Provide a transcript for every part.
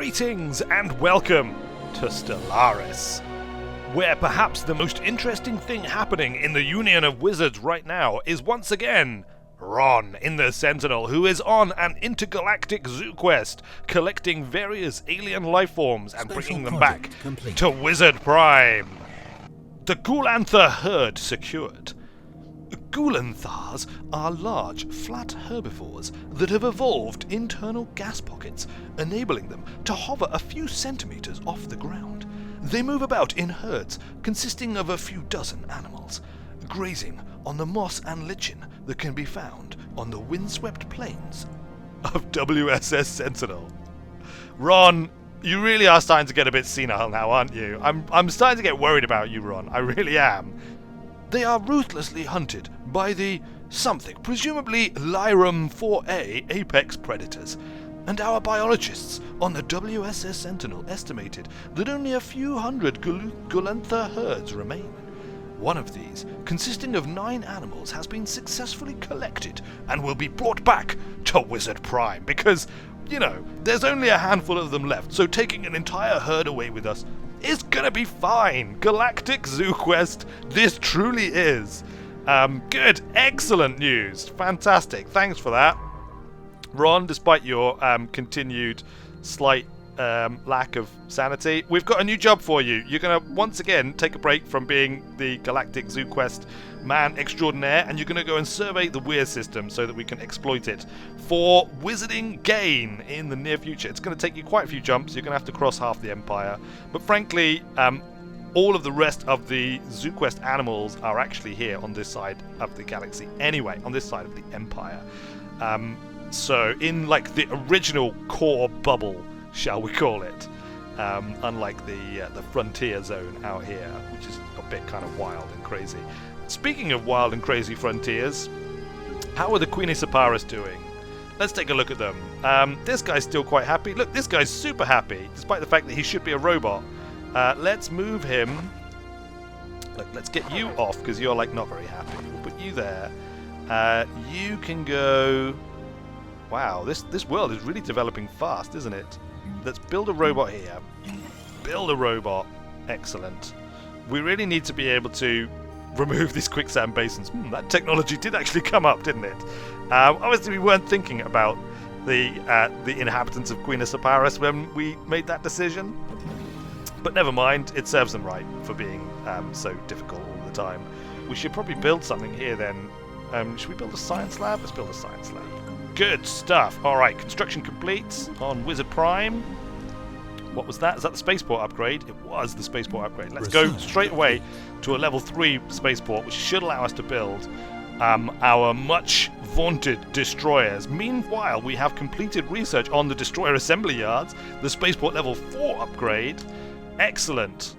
Greetings and welcome to Stellaris, where perhaps the most interesting thing happening in the Union of Wizards right now is once again Ron in the Sentinel, who is on an intergalactic zoo quest, collecting various alien life forms and bringing them back to Wizard Prime. The Ghoulanther herd secured. Ghoulanthars are large, flat herbivores that have evolved internal gas pockets, enabling them to hover a few centimeters off the ground. They move about in herds consisting of a few dozen animals, grazing on the moss and lichen that can be found on the windswept plains of WSS Sentinel. Ron, you really are starting to get a bit senile now, aren't you? I'm starting to get worried about you, Ron. I really am. They are ruthlessly hunted by the something, presumably Lyrum 4A apex predators, and our biologists on the WSS Sentinel estimated that only a few hundred Ghoulanther herds remain. One of these, consisting of 9 animals, has been successfully collected and will be brought back to Wizard Prime because, you know, there's only a handful of them left, so taking an entire herd away with us is gonna be fine. Galactic Zoo Quest, this truly is. Good, excellent news. Fantastic, thanks for that. Ron, despite your continued slight lack of sanity, we've got a new job for you. You're going to once again take a break from being the Galactic Zoo Quest man extraordinaire, and you're going to go and survey the Weir system so that we can exploit it for wizarding gain in the near future. It's going to take you quite a few jumps. You're going to have to cross half the Empire, but frankly, all of the rest of the Zoo Quest animals are actually here on this side of the galaxy anyway, on this side of the Empire. So in like the original core bubble, shall we call it, unlike the frontier zone out here, which is a bit kind of wild and crazy. Speaking of wild and crazy frontiers, how are the Queenie Separis doing? Let's take a look at them. This guy's still quite happy. Look, this guy's super happy, despite the fact that he should be a robot. Let's move him. Look, let's get you off, because you're like not very happy. We'll put you there. You can go... Wow, this world is really developing fast, isn't it? Let's build a robot here. Build a robot. Excellent. We really need to be able to remove these quicksand basins. That technology did actually come up, didn't it? Obviously, we weren't thinking about the inhabitants of Queen Separis when we made that decision. But never mind, it serves them right for being so difficult all the time. We should probably build something here then. Should we build a science lab? Let's build a science lab. Good stuff. Alright, construction complete on Wizard Prime. What was that? Is that the spaceport upgrade? It was the spaceport upgrade. Let's go straight away to a level 3 spaceport, which should allow us to build our much vaunted destroyers. Meanwhile, we have completed research on the destroyer assembly yards, the spaceport level 4 upgrade. Excellent.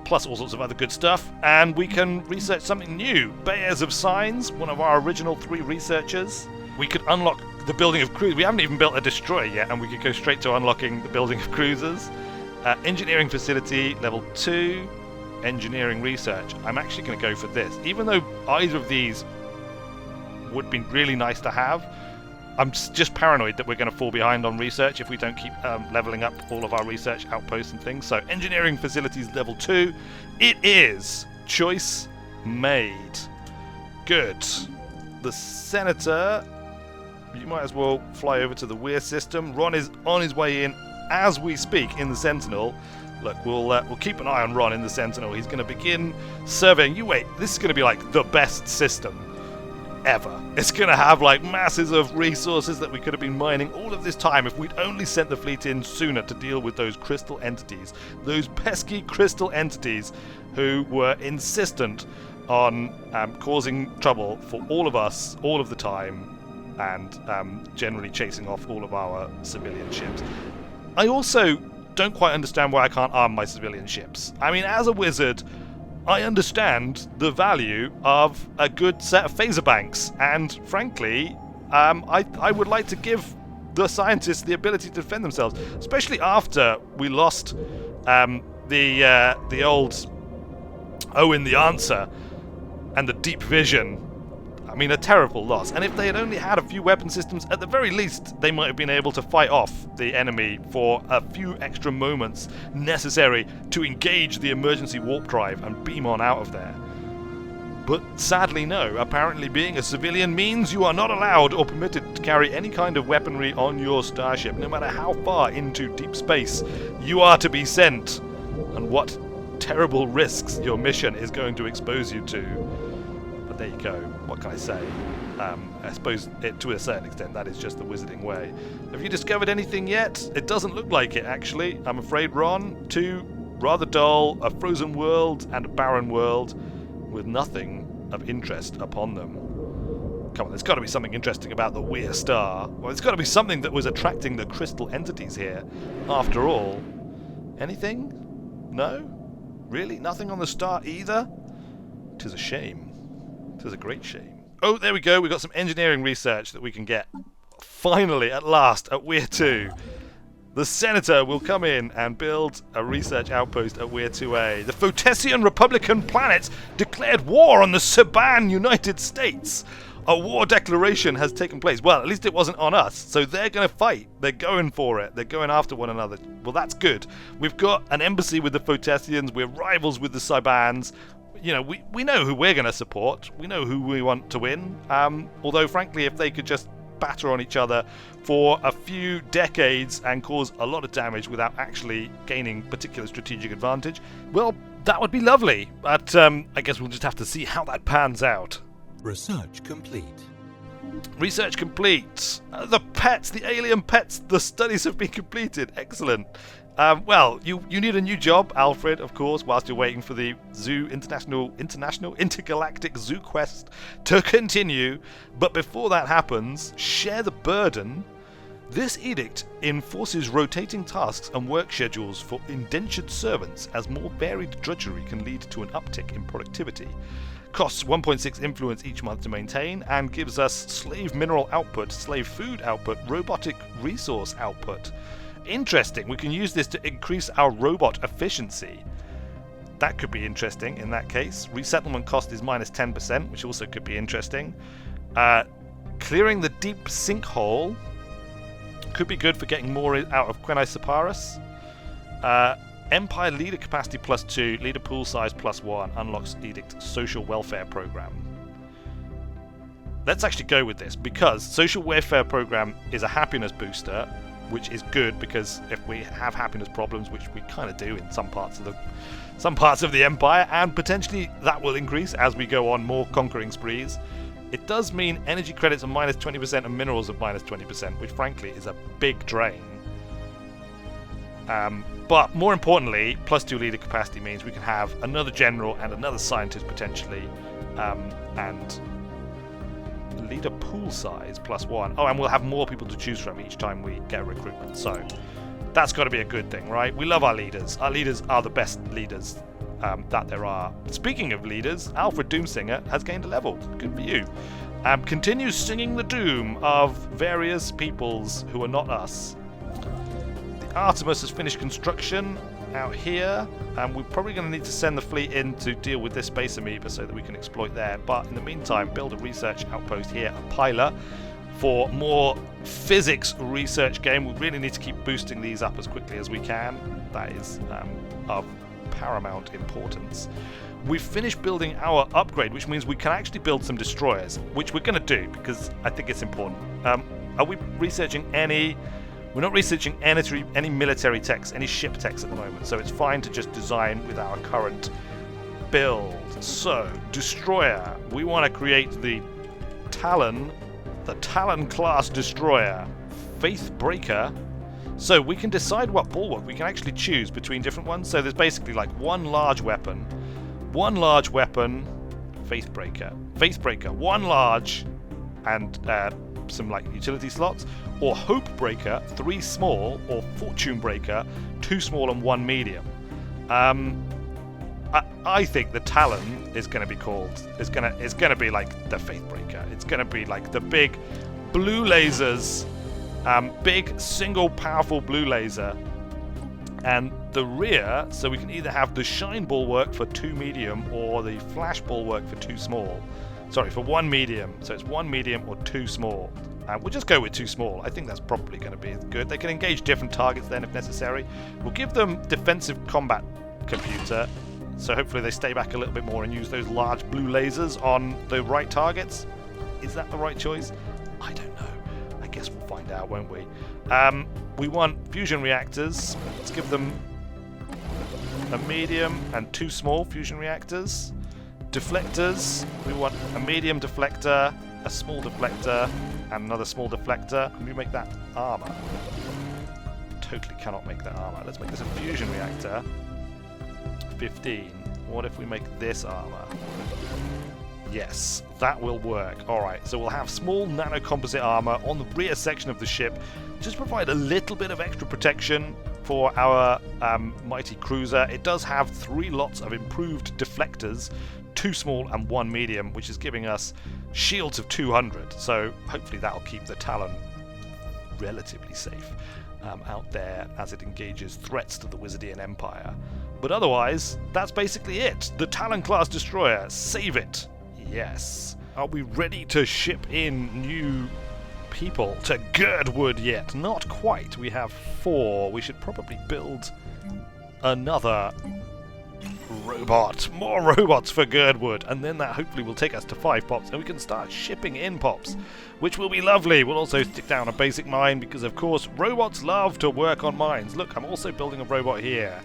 Plus all sorts of other good stuff, and we can research something new. Bayers of Signs, one of our original 3 researchers. We could unlock the building of cruisers. We haven't even built a destroyer yet, and we could go straight to unlocking the building of cruisers. Engineering facility, level 2. Engineering research. I'm actually going to go for this. Even though either of these would be really nice to have, I'm just paranoid that we're going to fall behind on research if we don't keep leveling up all of our research outposts and things. So, engineering facilities level 2. It is. Choice made. Good. The Senator, you might as well fly over to the Weir system. Ron is on his way in as we speak in the Sentinel. Look, we'll keep an eye on Ron in the Sentinel. He's going to begin surveying. You wait, this is going to be like the best system ever. It's going to have like masses of resources that we could have been mining all of this time if we'd only sent the fleet in sooner to deal with those crystal entities. Those pesky crystal entities who were insistent on causing trouble for all of us, all of the time, and generally chasing off all of our civilian ships. I also don't quite understand why I can't arm my civilian ships. I mean, as a wizard, I understand the value of a good set of phaser banks, and frankly, I would like to give the scientists the ability to defend themselves, especially after we lost the old Owen the Answer and the deep vision. I mean, a terrible loss. And if they had only had a few weapon systems, at the very least, they might have been able to fight off the enemy for a few extra moments necessary to engage the emergency warp drive and beam on out of there. But sadly no, apparently being a civilian means you are not allowed or permitted to carry any kind of weaponry on your starship, no matter how far into deep space you are to be sent, and what terrible risks your mission is going to expose you to. But there you go, what can I say? I suppose to a certain extent that is just the wizarding way. Have you discovered anything yet? It doesn't look like it, actually, I'm afraid, Ron. 2 rather dull, a frozen world and a barren world, with nothing of interest upon them. Come on, there's got to be something interesting about the Weir star. Well, there's got to be something that was attracting the crystal entities here. After all, anything? No? Really? Nothing on the star either? 'Tis a shame. 'Tis a great shame. Oh, there we go. We've got some engineering research that we can get. Finally, at last, at Weir 2. The Senator will come in and build a research outpost at Weir 2A. The Photesian Republican planets declared war on the Saban United States. A war declaration has taken place. Well, at least it wasn't on us, so they're going to fight. They're going for it. They're going after one another. Well, that's good. We've got an embassy with the Photesians. We're rivals with the Sabans. You know, we know who we're going to support. We know who we want to win. Although, frankly, if they could just batter on each other for a few decades and cause a lot of damage without actually gaining particular strategic advantage, well, that would be lovely. But I guess we'll just have to see how that pans out. Research complete. Research complete. The pets, the alien pets, the studies have been completed. Excellent. Well, you need a new job, Alfred, of course, whilst you're waiting for the Intergalactic Zoo Quest to continue. But before that happens, share the burden. This edict enforces rotating tasks and work schedules for indentured servants, as more varied drudgery can lead to an uptick in productivity. Costs 1.6 influence each month to maintain, and gives us slave mineral output, slave food output, robotic resource output. Interesting, we can use this to increase our robot efficiency. That could be interesting in that case. Resettlement cost is minus 10%, which also could be interesting. Clearing the deep sinkhole could be good for getting more out of Quenai Separis. Empire leader capacity +2, leader pool size +1, unlocks edict social welfare program. Let's actually go with this, because social welfare program is a happiness booster, which is good because if we have happiness problems, which we kind of do in some parts of the Empire, and potentially that will increase as we go on more conquering sprees, it does mean energy credits are minus 20% and minerals are minus 20%, which frankly is a big drain. But more importantly, +2 leader capacity means we can have another general and another scientist potentially, and leader pool size +1. Oh, and we'll have more people to choose from each time we get a recruitment. So that's got to be a good thing, right? We love our leaders. Our leaders are the best leaders that there are. Speaking of leaders, Alfred Doomsinger has gained a level. Good for you. Continues singing the doom of various peoples who are not us. The Artemis has finished construction out here, and we're probably going to need to send the fleet in to deal with this space amoeba so that we can exploit there. But in the meantime, build a research outpost here at Pyla for more physics research game. We really need to keep boosting these up as quickly as we can. That is of paramount importance. We've finished building our upgrade, which means we can actually build some destroyers, which we're going to do because I think it's important. Are we researching any... We're not researching any military techs, any ship techs at the moment, so it's fine to just design with our current build. So, destroyer. We want to create the Talon class destroyer. Faithbreaker. So we can decide what bulwark. We can actually choose between different ones. So there's basically like one large weapon, Faithbreaker, one large, and some like utility slots, or Hopebreaker, 3 small, or Fortune Breaker, 2 small and 1 medium. I think the Talon is going to be called. It's going to be like the Faithbreaker. It's going to be like the big blue lasers, big single powerful blue laser, and the rear. So we can either have the Shine Bulwark for 2 medium or the Flash Bulwark for 2 small. Sorry, for 1 medium. So it's 1 medium or 2 small. We'll just go with 2 small. I think that's probably going to be good. They can engage different targets then if necessary. We'll give them defensive combat computer. So hopefully they stay back a little bit more and use those large blue lasers on the right targets. Is that the right choice? I don't know. I guess we'll find out, won't we? We want fusion reactors. Let's give them a medium and 2 small fusion reactors. Deflectors. We want a medium deflector, a small deflector, and another small deflector. Can we make that armor? Totally cannot make that armor. Let's make this a fusion reactor. 15. What if we make this armor? Yes, that will work. Alright, so we'll have small nanocomposite armor on the rear section of the ship. Just provide a little bit of extra protection for our mighty cruiser. It does have 3 lots of improved deflectors, 2 small and 1 medium, which is giving us shields of 200. So hopefully that'll keep the Talon relatively safe out there as it engages threats to the Wizardian Empire. But otherwise, that's basically it. The Talon-class destroyer. Save it. Yes. Are we ready to ship in new people to Girdwood yet? Not quite. We have 4. We should probably build another robot. More robots for Girdwood. And then that hopefully will take us to 5 pops. And we can start shipping in pops, which will be lovely. We'll also stick down a basic mine because, of course, robots love to work on mines. Look, I'm also building a robot here.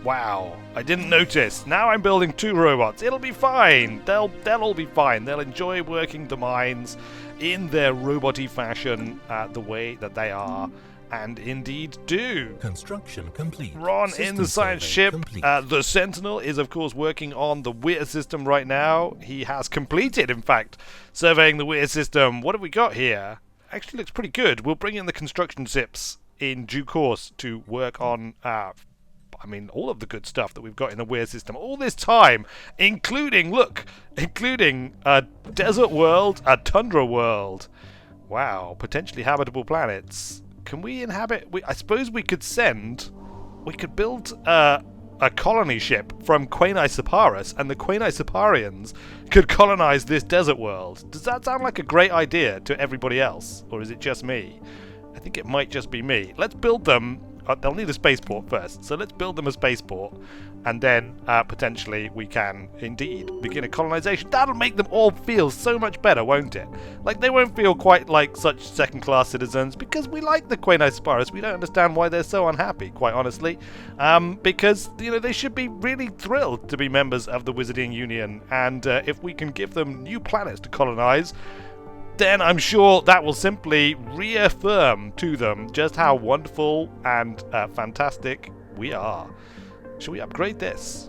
Wow, I didn't notice. Now I'm building 2 robots. It'll be fine. They'll all be fine. They'll enjoy working the mines in their robot-y fashion the way that they are, and indeed do. Construction complete. Ron System in the science survey ship. complete. The Sentinel is, of course, working on the Weir system right now. He has completed, in fact, surveying the Weir system. What have we got here? Actually looks pretty good. We'll bring in the construction ships in due course to work on all of the good stuff that we've got in the Weir system all this time, including a desert world, a tundra world. Wow, potentially habitable planets. Can we inhabit? I suppose we could build a colony ship from Quaeni Separis, and the Quaeni Separians could colonize this desert world. Does that sound like a great idea to everybody else, or is it just me? I think it might just be me. Let's build them. They'll need a spaceport first, so let's build them a spaceport, and then potentially we can indeed begin a colonization. That'll make them all feel so much better, won't it? Like, they won't feel quite like such second-class citizens, because we like the Quaeni Separis. We don't understand why they're so unhappy, quite honestly, because they should be really thrilled to be members of the Wizardian Union, and if we can give them new planets to colonize, then I'm sure that will simply reaffirm to them just how wonderful and fantastic we are. Shall we upgrade this?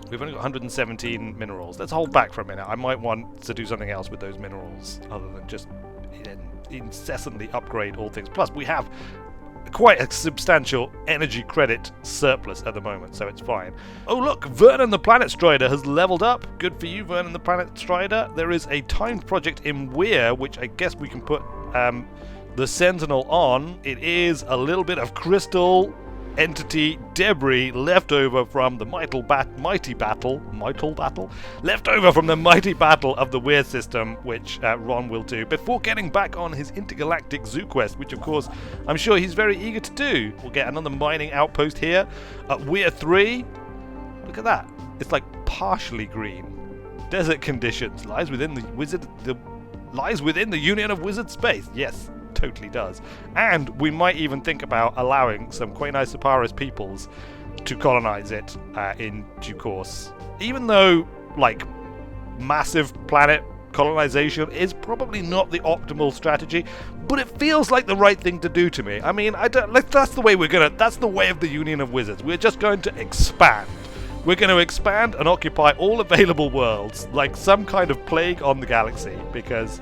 We've only got 117 minerals. Let's hold back for a minute. I might want to do something else with those minerals other than just incessantly upgrade all things. Plus, we have quite a substantial energy credit surplus at the moment, so it's fine. Oh look, Vernon the Planet Strider has leveled up. Good for you, Vernon the Planet Strider. There is a timed project in Weir, which I guess we can put the Sentinel on. It is a little bit of crystal entity debris left over from the mighty battle of the Weir system, which Ron will do before getting back on his intergalactic zoo quest, which of course I'm sure he's very eager to do. We'll get another mining outpost here at Weir 3. Look at that, it's like partially green. Desert conditions lies within the Union of Wizard space. Yes, totally does. And we might even think about allowing some Quaeni Separis peoples to colonize it in due course. Even though, massive planet colonization is probably not the optimal strategy, but it feels like the right thing to do to me. I mean, that's the way that's the way of the Union of Wizards. We're just going to expand. We're going to expand and occupy all available worlds, like some kind of plague on the galaxy, because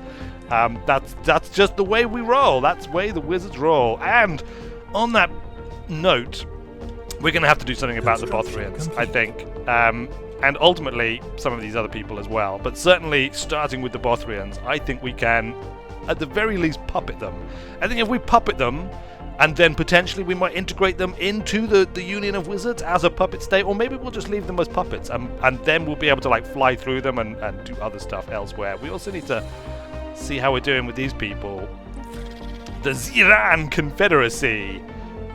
that's just the way we roll. That's the way the Wizards roll. And on that note, we're going to have to do something about the Bothrians, I think. And ultimately, some of these other people as well. But certainly, starting with the Bothrians, I think we can, at the very least, puppet them. I think if we puppet them, and then potentially we might integrate them into the Union of Wizards as a puppet state, or maybe we'll just leave them as puppets, and then we'll be able to like fly through them and do other stuff elsewhere. We also need to see how we're doing with these people. The Ziran Confederacy.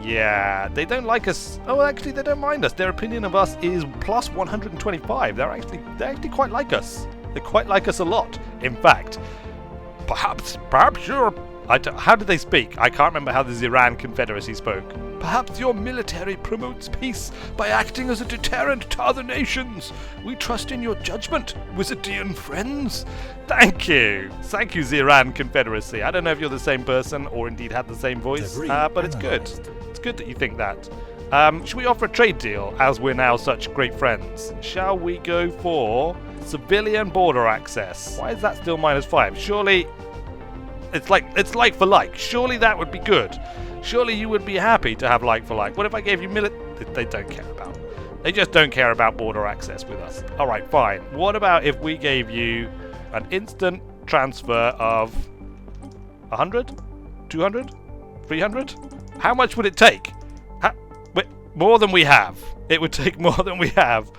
Yeah, they don't like us. Oh, actually, they don't mind us. Their opinion of us is plus 125. They actually quite like us. They quite like us a lot. In fact, perhaps you're... how did they speak? I can't remember how the Ziran Confederacy spoke. Perhaps your military promotes peace by acting as a deterrent to other nations. We trust in your judgment, Wizardian friends. Thank you. Thank you, Ziran Confederacy. I don't know if you're the same person or indeed had the same voice, but it's good. It's good that you think that. Should we offer a trade deal, as we're now such great friends? Shall we go for civilian border access? Why is that still -5? Surely... It's like for like. Surely that would be good. Surely you would be happy to have like for like. What if I gave you They don't care about. They just don't care about border access with us. Alright, fine. What about if we gave you an instant transfer of 100? 200? 300? How much would it take? More than we have. It would take more than we have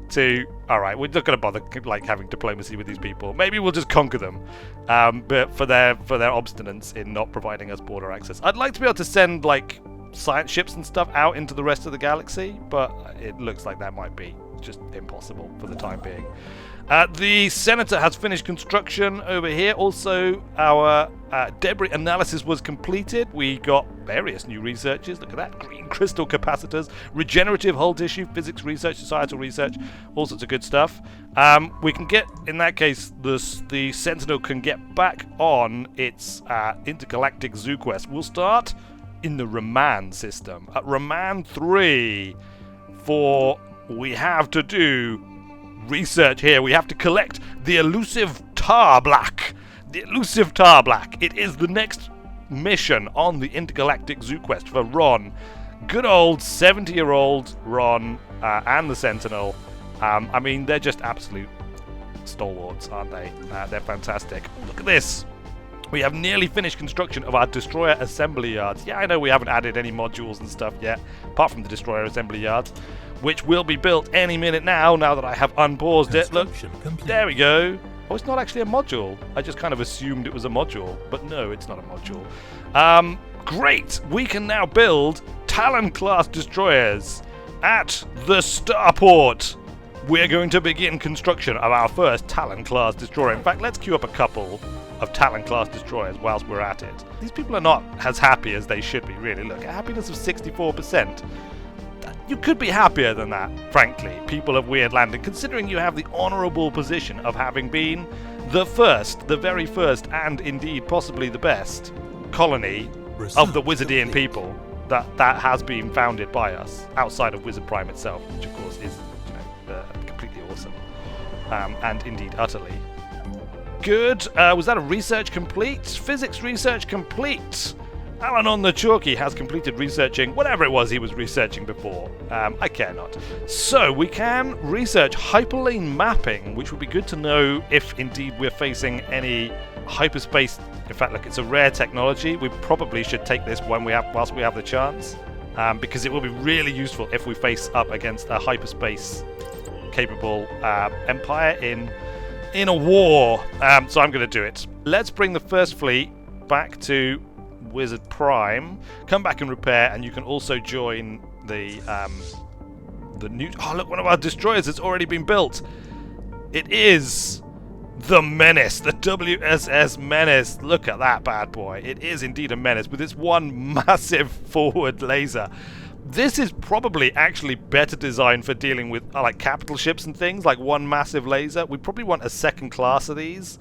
to... Alright, we're not going to bother like having diplomacy with these people. Maybe we'll just conquer them. But for their obstinance in not providing us border access. I'd like to be able to send like science ships and stuff out into the rest of the galaxy, but it looks like that might be just impossible for the time being. The Senator has finished construction over here. Also, our debris analysis was completed. We got various new researches. Look at that. Green crystal capacitors, regenerative hull tissue, physics research, societal research, all sorts of good stuff. We can get, in that case, the Sentinel can get back on its intergalactic zoo quest. We'll start in the Raman system. At Raman 3, we have to do research here. We have to collect the elusive Tar Black. The elusive Tar Black. It is the next mission on the Intergalactic Zoo Quest for Ron. Good old 70-year-old Ron and the Sentinel. I mean, they're just absolute stalwarts, aren't they? They're fantastic. Look at this. We have nearly finished construction of our destroyer assembly yards. Yeah, I know we haven't added any modules and stuff yet, apart from the destroyer assembly yards, which will be built any minute now that I have unpaused it. Look, there we go. Oh, it's not actually a module. I just kind of assumed it was a module, but no, it's not a module. Great! We can now build Talon-class destroyers at the starport. We're going to begin construction of our first Talon-class destroyer. In fact, let's queue up a couple of Talon-class destroyers whilst we're at it. These people are not as happy as they should be, really. Look, a happiness of 64%. You could be happier than that, frankly, people of Weird Landing, considering you have the honourable position of having been the very first, and indeed possibly the best colony of the Wizardian people that has been founded by us, outside of Wizard Prime itself, which of course is completely awesome, and indeed utterly good. Was that a research complete? Physics research complete. Alan on the Chalky has completed researching whatever it was he was researching before. I care not. So we can research hyperlane mapping, which would be good to know if indeed we're facing any hyperspace. In fact, look, it's a rare technology. We probably should take this whilst we have the chance, because it will be really useful if we face up against a hyperspace capable empire in a war. So I'm going to do it. Let's bring the first fleet back to Wizard Prime, come back and repair, and you can also join the new... Oh, look, one of our destroyers has already been built. It is the Menace, the WSS Menace. Look at that bad boy. It is indeed a menace with its one massive forward laser. This is probably actually better designed for dealing with like capital ships and things, like one massive laser. We probably want a second class of these,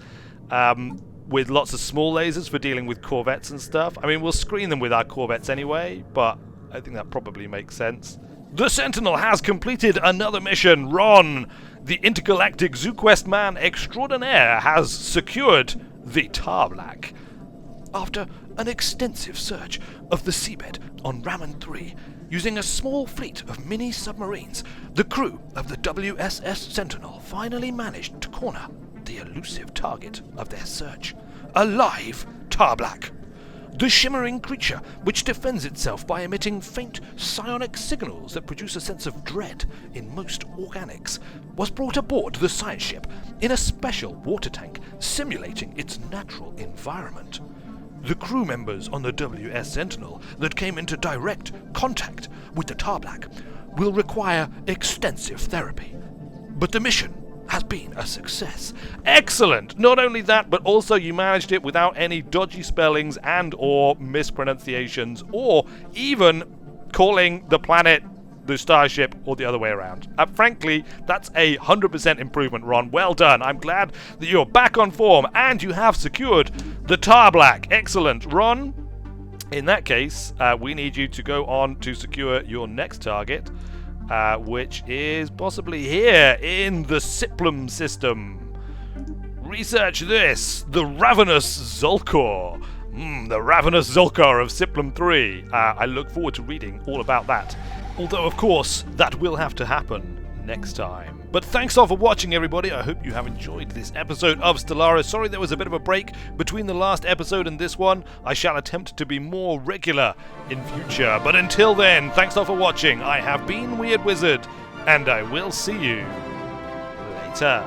with lots of small lasers for dealing with corvettes and stuff. I mean, we'll screen them with our corvettes anyway, but I think that probably makes sense. The Sentinel has completed another mission. Ron, the Intergalactic Zoo Quest man extraordinaire, has secured the Tar Black. After an extensive search of the seabed on Raman 3, using a small fleet of mini-submarines, the crew of the WSS Sentinel finally managed to corner the elusive target of their search, a live Tar Black. The shimmering creature, which defends itself by emitting faint psionic signals that produce a sense of dread in most organics, was brought aboard the science ship in a special water tank simulating its natural environment. The crew members on the WS Sentinel that came into direct contact with the Tarblack will require extensive therapy. But the mission has been a success. Excellent! Not only that, but also you managed it without any dodgy spellings and or mispronunciations, or even calling the planet the starship or the other way around. Frankly, that's 100% improvement, Ron. Well done. I'm glad that you're back on form and you have secured the Tarblack. Excellent. Ron, in that case, we need you to go on to secure your next target, which is possibly here in the Siplum system. Research this, the Ravenous Zulkor. The Ravenous Zulkor of Siplum 3. I look forward to reading all about that. Although, of course, that will have to happen next time. But thanks all for watching, everybody. I hope you have enjoyed this episode of Stellaris. Sorry there was a bit of a break between the last episode and this one. I shall attempt to be more regular in future. But until then, thanks all for watching. I have been Weird Wizard, and I will see you later.